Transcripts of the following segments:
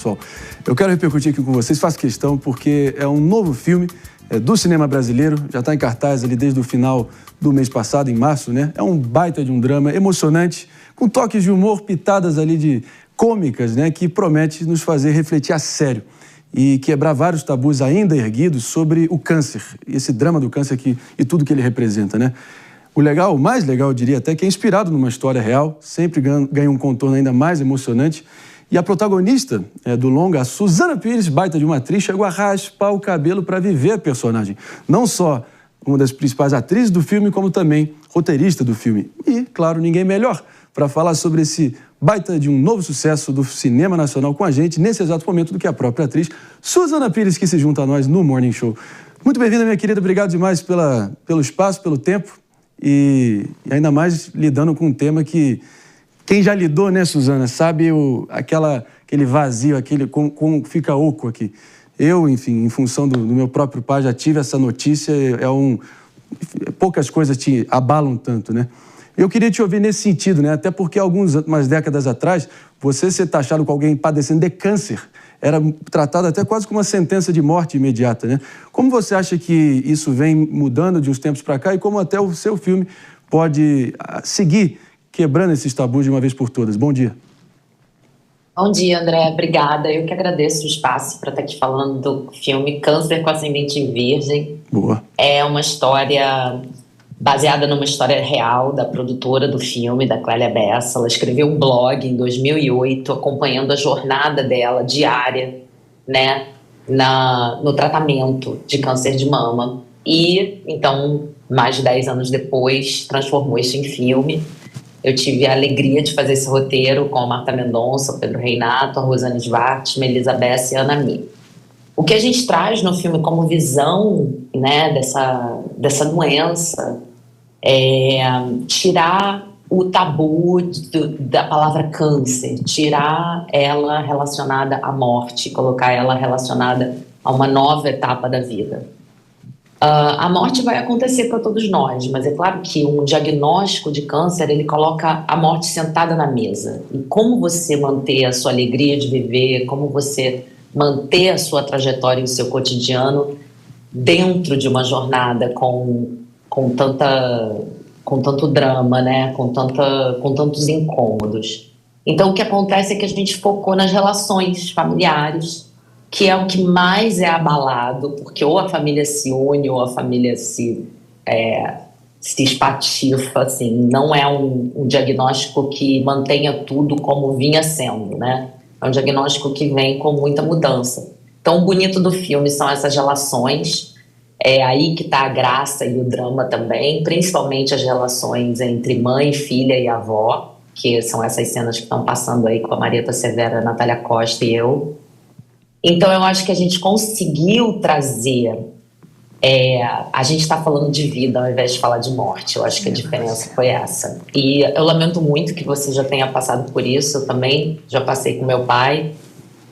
Pessoal, eu quero repercutir aqui com vocês, faço questão, porque é um novo filme do cinema brasileiro, já está em cartaz ali desde o final do mês passado, em março, né? É um baita de um drama emocionante, com toques de humor, pitadas ali de cômicas, né? Que promete nos fazer refletir a sério e quebrar vários tabus ainda erguidos sobre o câncer, esse drama do câncer e tudo que ele representa, né? O mais legal, eu diria até, que é inspirado numa história real, sempre ganha um contorno ainda mais emocionante. E a protagonista do longa, a Suzana Pires, baita de uma atriz, chegou a raspar o cabelo para viver a personagem. Não só uma das principais atrizes do filme, como também roteirista do filme. E, claro, ninguém melhor para falar sobre esse baita de um novo sucesso do cinema nacional com a gente, nesse exato momento, do que a própria atriz Suzana Pires, que se junta a nós no Morning Show. Muito bem-vinda, minha querida. Obrigado demais pelo espaço, pelo tempo e ainda mais lidando com um tema que... Quem já lidou, né, Suzana, sabe aquele vazio, como fica oco aqui. Eu, enfim, em função do meu próprio pai, já tive essa notícia, poucas coisas te abalam tanto, né? Eu queria te ouvir nesse sentido, né? Até porque umas décadas atrás, você ser taxado com alguém padecendo de câncer era tratado até quase como uma sentença de morte imediata, né? Como você acha que isso vem mudando de uns tempos para cá e como até o seu filme pode seguir quebrando esses tabus de uma vez por todas? Bom dia. Bom dia, André. Obrigada. Eu que agradeço o espaço para estar aqui falando do filme Câncer com Ascendente em Virgem. Boa. É uma história baseada numa história real da produtora do filme, da Clélia Bessa. Ela escreveu um blog em 2008 acompanhando a jornada dela diária, né, no tratamento de câncer de mama. E, então, mais de 10 anos depois, transformou isso em filme. Eu tive a alegria de fazer esse roteiro com a Marta Mendonça, o Pedro Reinato, a Rosane Svart, Melissa Bessa e a Ana Mi. O que a gente traz no filme como visão, né, dessa doença é tirar o tabu da palavra câncer, tirar ela relacionada à morte, colocar ela relacionada a uma nova etapa da vida. A morte vai acontecer para todos nós, mas é claro que um diagnóstico de câncer, ele coloca a morte sentada na mesa. E como você manter a sua alegria de viver, como você manter a sua trajetória e o seu cotidiano dentro de uma jornada com tanto drama, né? com tantos incômodos. Então o que acontece é que a gente focou nas relações familiares, que é o que mais é abalado, porque ou a família se une ou a família se espatifa, assim, não é um diagnóstico que mantenha tudo como vinha sendo, né? É um diagnóstico que vem com muita mudança. Então, o bonito do filme são essas relações, é aí que está a graça e o drama também, principalmente as relações entre mãe, filha e avó, que são essas cenas que estão passando aí com a Marieta Severa, a Natália Costa e eu. Então, eu acho que a gente conseguiu trazer... a gente está falando de vida ao invés de falar de morte. Eu acho que a diferença foi essa. E eu lamento muito que você já tenha passado por isso. Eu também já passei com meu pai.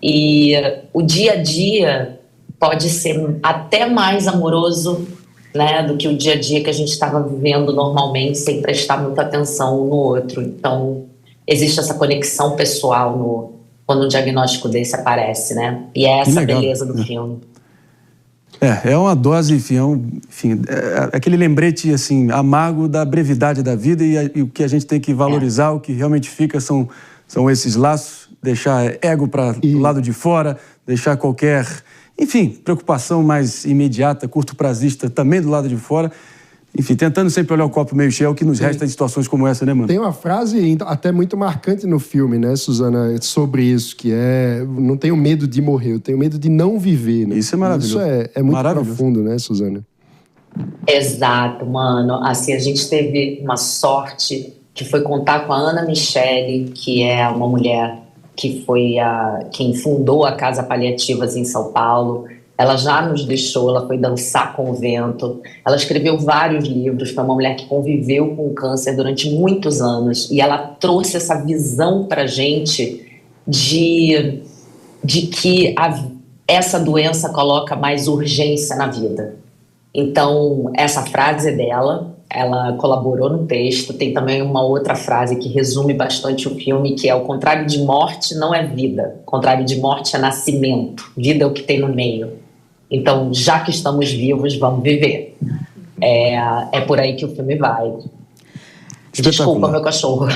E o dia a dia pode ser até mais amoroso, né, do que o dia a dia que a gente estava vivendo normalmente, sem prestar muita atenção um no outro. Então, existe essa conexão pessoal quando um diagnóstico desse aparece, né? E é essa a beleza do filme. É uma dose, enfim, aquele lembrete, assim, amargo da brevidade da vida e o que a gente tem que valorizar, o que realmente fica são esses laços, deixar ego para do lado de fora, deixar qualquer, enfim, preocupação mais imediata, curto-prazista também do lado de fora. Enfim, tentando sempre olhar o copo meio cheio, é o que nos resta de situações como essa, né, mano? Tem uma frase até muito marcante no filme, né, Suzana, sobre isso, que é: não tenho medo de morrer, eu tenho medo de não viver, né? Isso é maravilhoso. Isso é muito profundo, né, Suzana? Exato, mano. Assim, a gente teve uma sorte que foi contar com a Ana Michele, que é uma mulher que foi quem fundou a Casa Paliativas em São Paulo. Ela já nos deixou, ela foi dançar com o vento. Ela escreveu vários livros, foi uma mulher que conviveu com o câncer durante muitos anos. E ela trouxe essa visão pra gente de que essa doença coloca mais urgência na vida. Então, essa frase é dela, ela colaborou no texto. Tem também uma outra frase que resume bastante o filme, que é: o contrário de morte não é vida, o contrário de morte é nascimento, vida é o que tem no meio. Então, já que estamos vivos, vamos viver. É por aí que o filme vai. Desculpa, meu cachorro.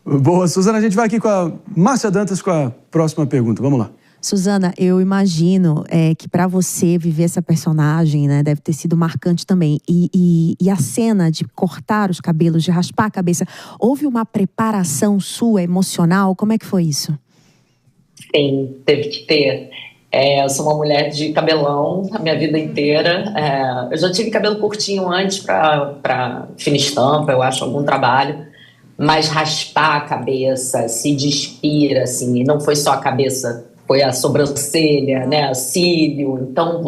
Boa, Suzana, a gente vai aqui com a Márcia Dantas com a próxima pergunta. Vamos lá. Suzana, eu imagino que para você viver essa personagem, né, deve ter sido marcante também. E a cena de cortar os cabelos, de raspar a cabeça, houve uma preparação sua emocional? Como é que foi isso? Sim, teve que ter. Eu sou uma mulher de cabelão a minha vida inteira. Eu já tive cabelo curtinho antes para fina estampa, eu acho, algum trabalho. Mas raspar a cabeça, se despir, assim, e não foi só a cabeça, foi a sobrancelha, né, cílio. Então,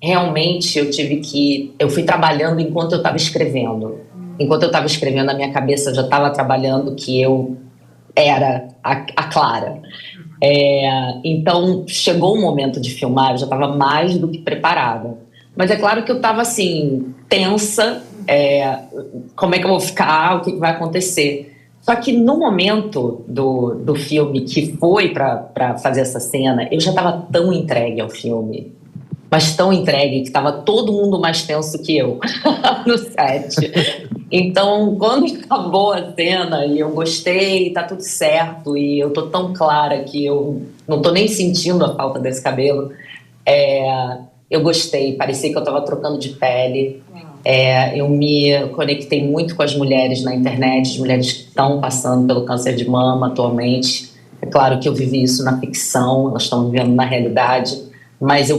realmente, eu fui trabalhando enquanto eu estava escrevendo. Enquanto eu estava escrevendo, a minha cabeça já estava trabalhando que eu era a Clara. Então, chegou o momento de filmar, eu já estava mais do que preparada. Mas é claro que eu estava, assim, tensa. Como é que eu vou ficar, o que vai acontecer. Só que no momento do filme que foi para fazer essa cena, eu já estava tão entregue ao filme, mas tão entregue que estava todo mundo mais tenso que eu no set. Então, quando acabou a cena e eu gostei, tá tudo certo, e eu tô tão clara que eu não tô nem sentindo a falta desse cabelo, eu gostei, parecia que eu estava trocando de pele. Eu me conectei muito com as mulheres na internet, as mulheres que estão passando pelo câncer de mama atualmente. É claro que eu vivi isso na ficção, elas estão vivendo na realidade, mas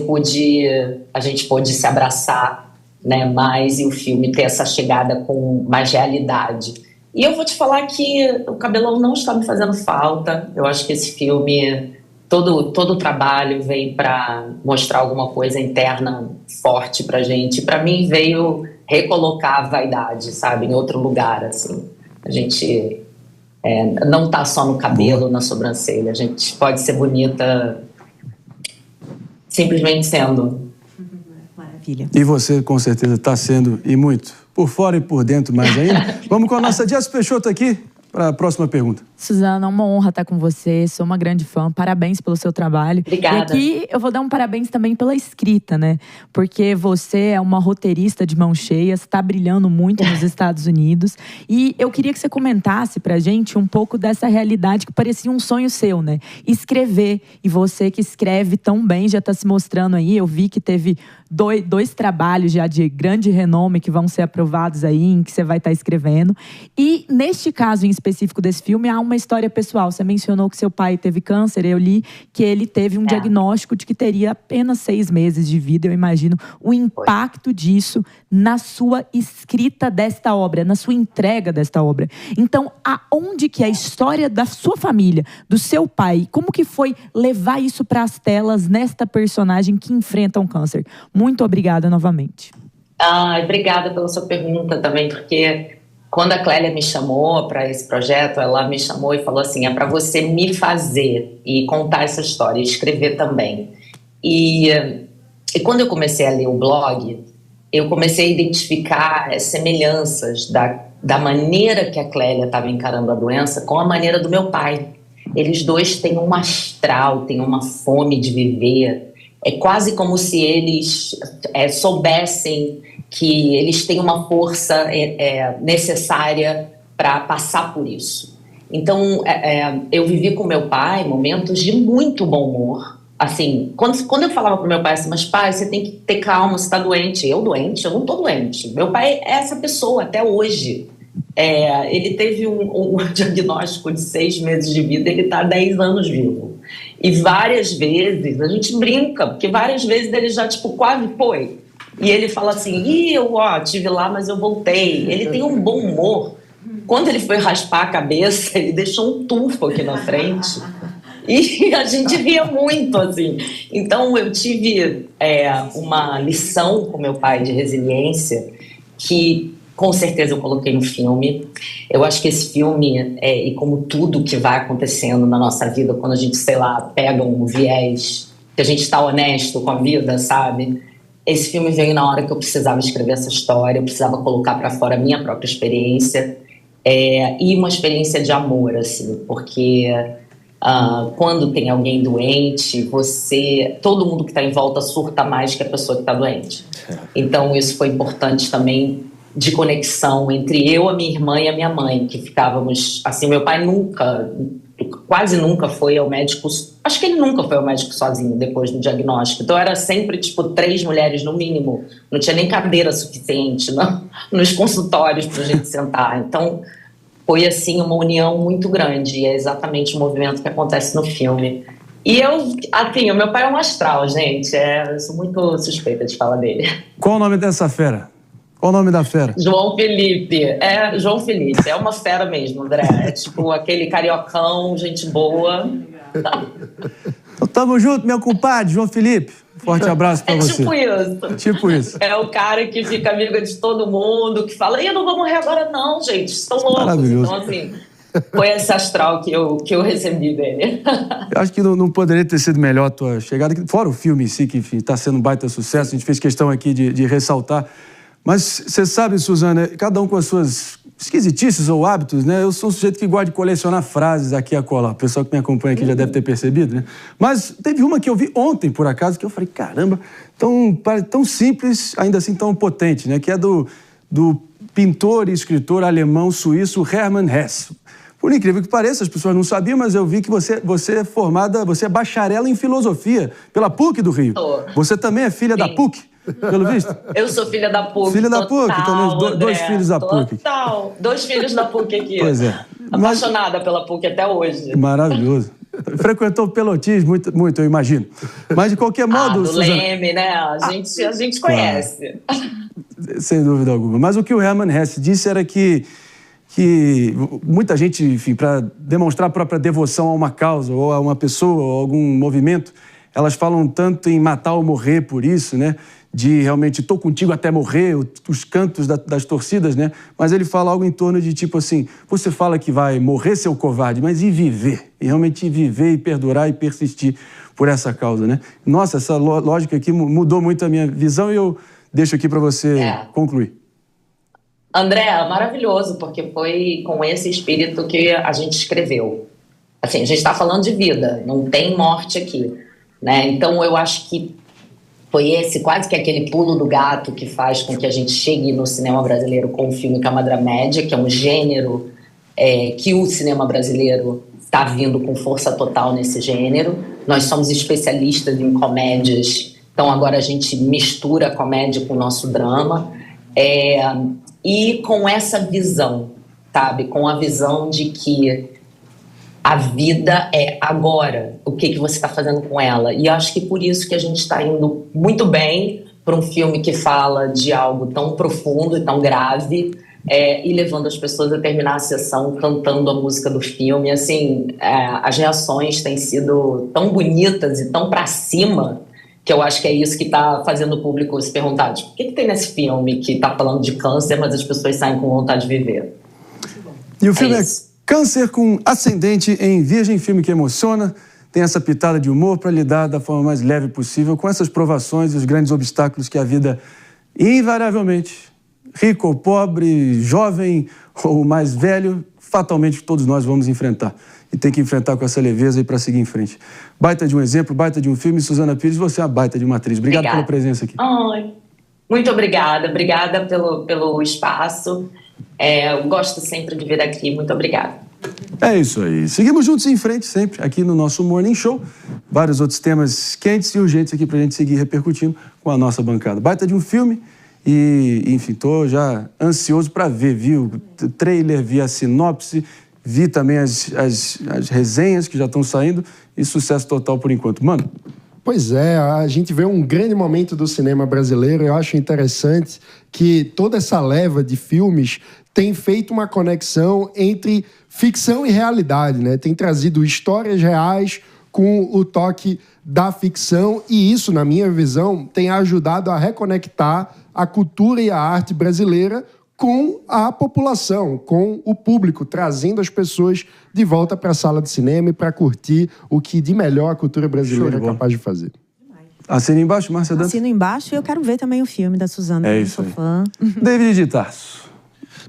a gente pôde se abraçar, né, mais, e o filme ter essa chegada com mais realidade. E eu vou te falar que o cabelão não está me fazendo falta. Eu acho que esse filme, todo o trabalho vem para mostrar alguma coisa interna forte pra gente. Para mim veio recolocar a vaidade, sabe, em outro lugar, assim. A gente não tá só no cabelo, na sobrancelha. A gente pode ser bonita simplesmente sendo. Maravilha. E você, com certeza, está sendo, e muito, por fora e por dentro mais ainda. Vamos com a nossa Jess Peixoto aqui para a próxima pergunta. Suzana, uma honra estar com você, sou uma grande fã, parabéns pelo seu trabalho. Obrigada. E aqui eu vou dar um parabéns também pela escrita, né? Porque você é uma roteirista de mão cheia, está brilhando muito nos Estados Unidos. E eu queria que você comentasse pra gente um pouco dessa realidade que parecia um sonho seu, né? Escrever. E você que escreve tão bem, já está se mostrando aí. Eu vi que teve dois trabalhos já de grande renome que vão ser aprovados aí, em que você vai estar escrevendo. E neste caso em específico desse filme, há uma história pessoal. Você mencionou que seu pai teve câncer. Eu li que ele teve um diagnóstico de que teria apenas 6 meses de vida. Eu imagino o impacto disso na sua escrita desta obra, na sua entrega desta obra. Então, aonde que a história da sua família, do seu pai, como que foi levar isso para as telas nesta personagem que enfrenta um câncer? Muito obrigada novamente. Obrigada pela sua pergunta também, porque quando a Clélia me chamou para esse projeto, ela me chamou e falou assim: é para você me fazer e contar essa história, e escrever também. E quando eu comecei a ler o blog, eu comecei a identificar semelhanças da maneira que a Clélia estava encarando a doença com a maneira do meu pai. Eles dois têm um astral, têm uma fome de viver. É quase como se eles soubessem que eles têm uma força necessária para passar por isso. Então, eu vivi com meu pai momentos de muito bom humor. Assim, quando eu falava pro meu pai assim: mas pai, você tem que ter calma, você está doente. Eu doente? Eu não estou doente. Meu pai é essa pessoa até hoje. Ele teve um diagnóstico de 6 meses de vida, ele está há 10 anos vivo. E várias vezes, a gente brinca, porque várias vezes ele já quase foi. E ele fala assim: eu estive lá, mas eu voltei. Ele tem um bom humor. Quando ele foi raspar a cabeça, ele deixou um tufo aqui na frente. E a gente ria muito, assim. Então, eu tive uma lição com meu pai de resiliência que, com certeza, eu coloquei no filme. Eu acho que esse filme, e como tudo que vai acontecendo na nossa vida, quando a gente, sei lá, pega um viés, que a gente está honesto com a vida, sabe? esse filme veio na hora que eu precisava escrever essa história, eu precisava colocar para fora a minha própria experiência, e uma experiência de amor, assim, porque quando tem alguém doente, todo mundo que está em volta surta mais que a pessoa que está doente. Então isso foi importante também, de conexão entre eu, a minha irmã e a minha mãe, que ficávamos, assim, meu pai quase nunca foi ao médico, acho que ele nunca foi ao médico sozinho depois do diagnóstico, então era sempre, tipo, 3 mulheres no mínimo, não tinha nem cadeira suficiente nos consultórios pra gente sentar, então foi, assim, uma união muito grande, e é exatamente o movimento que acontece no filme. E o meu pai é um astral, gente, eu sou muito suspeita de falar dele. Qual o nome dessa fera? Qual o nome da fera? João Felipe. João Felipe. É uma fera mesmo, André. É tipo aquele cariocão, gente boa. Então, tamo junto, meu compadre, João Felipe. Forte abraço pra você. Tipo isso. Tipo isso. É o cara que fica amigo de todo mundo, que fala, eu não vou morrer agora não, gente, estão loucos. Maravilhoso. Então, assim, foi esse astral que eu recebi dele. Eu acho que não poderia ter sido melhor a tua chegada. Fora o filme em si, que está sendo um baita sucesso, a gente fez questão aqui de ressaltar. Mas você sabe, Suzana, cada um com as suas esquisitices ou hábitos, né? Eu sou um sujeito que gosta de colecionar frases aqui e acolá. O pessoal que me acompanha aqui já deve ter percebido, né? Mas teve uma que eu vi ontem, por acaso, que eu falei, caramba, tão simples, ainda assim tão potente, né? Que é do pintor e escritor alemão-suíço Hermann Hesse. Por incrível que pareça, as pessoas não sabiam, mas eu vi que você é bacharela em filosofia pela PUC do Rio. Você também é filha da PUC? Pelo visto? Eu sou filha da PUC. Filha da PUC, também, dois filhos da PUC. Total, 2 filhos da PUC aqui. Pois é. Apaixonada pela PUC até hoje. Maravilhoso. Frequentou o Pelotis muito, eu imagino. Mas, de qualquer modo... do Leme, né? A gente conhece. Sem dúvida alguma. Mas o que o Hermann Hesse disse era que muita gente, enfim, para demonstrar a própria devoção a uma causa, ou a uma pessoa, ou a algum movimento, elas falam tanto em matar ou morrer por isso, né? De realmente, tô contigo até morrer, os cantos das torcidas, né? Mas ele fala algo em torno de tipo assim, você fala que vai morrer, seu covarde, mas e viver? E realmente viver e perdurar e persistir por essa causa, né? Nossa, essa lógica aqui mudou muito a minha visão e eu deixo aqui para você concluir. André, maravilhoso, porque foi com esse espírito que a gente escreveu. Assim, a gente está falando de vida, não tem morte aqui, né? Então eu acho que foi quase que aquele pulo do gato que faz com que a gente chegue no cinema brasileiro com o filme Camada Média, que é um gênero que o cinema brasileiro está vindo com força total nesse gênero. Nós somos especialistas em comédias, então agora a gente mistura a comédia com o nosso drama. E com essa visão, sabe? Com a visão de que a vida é agora, o que você está fazendo com ela. E acho que por isso que a gente está indo muito bem para um filme que fala de algo tão profundo e tão grave, e levando as pessoas a terminar a sessão cantando a música do filme. Assim, as reações têm sido tão bonitas e tão para cima, que eu acho que é isso que está fazendo o público se perguntar, tipo, o que tem nesse filme que está falando de câncer, mas as pessoas saem com vontade de viver? E o filme é Câncer com Ascendente em Virgem, filme que emociona, tem essa pitada de humor para lidar da forma mais leve possível com essas provações e os grandes obstáculos que a vida, invariavelmente, rico ou pobre, jovem ou mais velho, fatalmente todos nós vamos enfrentar. E tem que enfrentar com essa leveza e para seguir em frente. Baita de um exemplo, baita de um filme. Suzana Pires, você é uma baita de uma atriz. Obrigado pela presença aqui. Muito obrigada. Obrigada pelo espaço. Eu gosto sempre de vir aqui. Muito obrigada. É isso aí. Seguimos juntos em frente sempre, aqui no nosso Morning Show. Vários outros temas quentes e urgentes aqui para a gente seguir repercutindo com a nossa bancada. Baita de um filme e, enfim, tô já ansioso para ver. Vi o trailer, vi a sinopse, vi também as resenhas que já estão saindo e sucesso total por enquanto. Mano? Pois é, a gente vê um grande momento do cinema brasileiro. Eu acho interessante que toda essa leva de filmes tem feito uma conexão entre ficção e realidade, né? Tem trazido histórias reais com o toque da ficção e isso, na minha visão, tem ajudado a reconectar a cultura e a arte brasileira com a população, com o público, trazendo as pessoas de volta para a sala de cinema e para curtir o que de melhor a cultura brasileira é capaz de fazer. Assina embaixo, Márcia Dantas? Assino embaixo e eu quero ver também o filme da Suzana. É eu isso sou aí. fã. David de Tarso.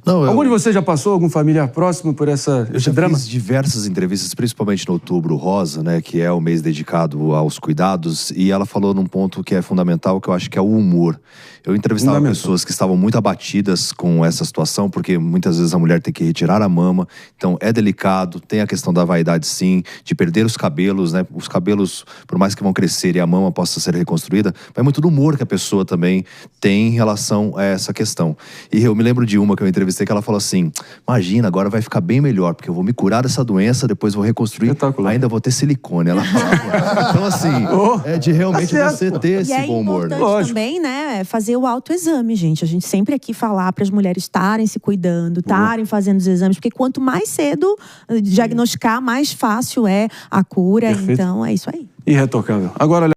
Não, Algum de vocês já passou, algum familiar próximo por esse drama? Fiz diversas entrevistas, principalmente no Outubro Rosa, né, que é o mês dedicado aos cuidados, e ela falou num ponto que é fundamental, que eu acho que é o humor. Eu entrevistava pessoas que estavam muito abatidas com essa situação, porque muitas vezes a mulher tem que retirar a mama, então é delicado, tem a questão da vaidade sim, de perder os cabelos, né, os cabelos, por mais que vão crescer e a mama possa ser reconstruída, vai muito do humor que a pessoa também tem em relação a essa questão. E eu me lembro de uma que eu entrevistei, que ela falou assim, imagina, agora vai ficar bem melhor, porque eu vou me curar dessa doença, depois vou reconstruir, ainda vou ter silicone. Ela falava. Então assim, é de realmente você ter esse bom humor. E é importante também, né, fazer o autoexame, gente. A gente sempre aqui falar para as mulheres estarem se cuidando, estarem fazendo os exames, porque quanto mais cedo diagnosticar, mais fácil é a cura. Perfeito. Então é isso aí. Irretocável. Agora,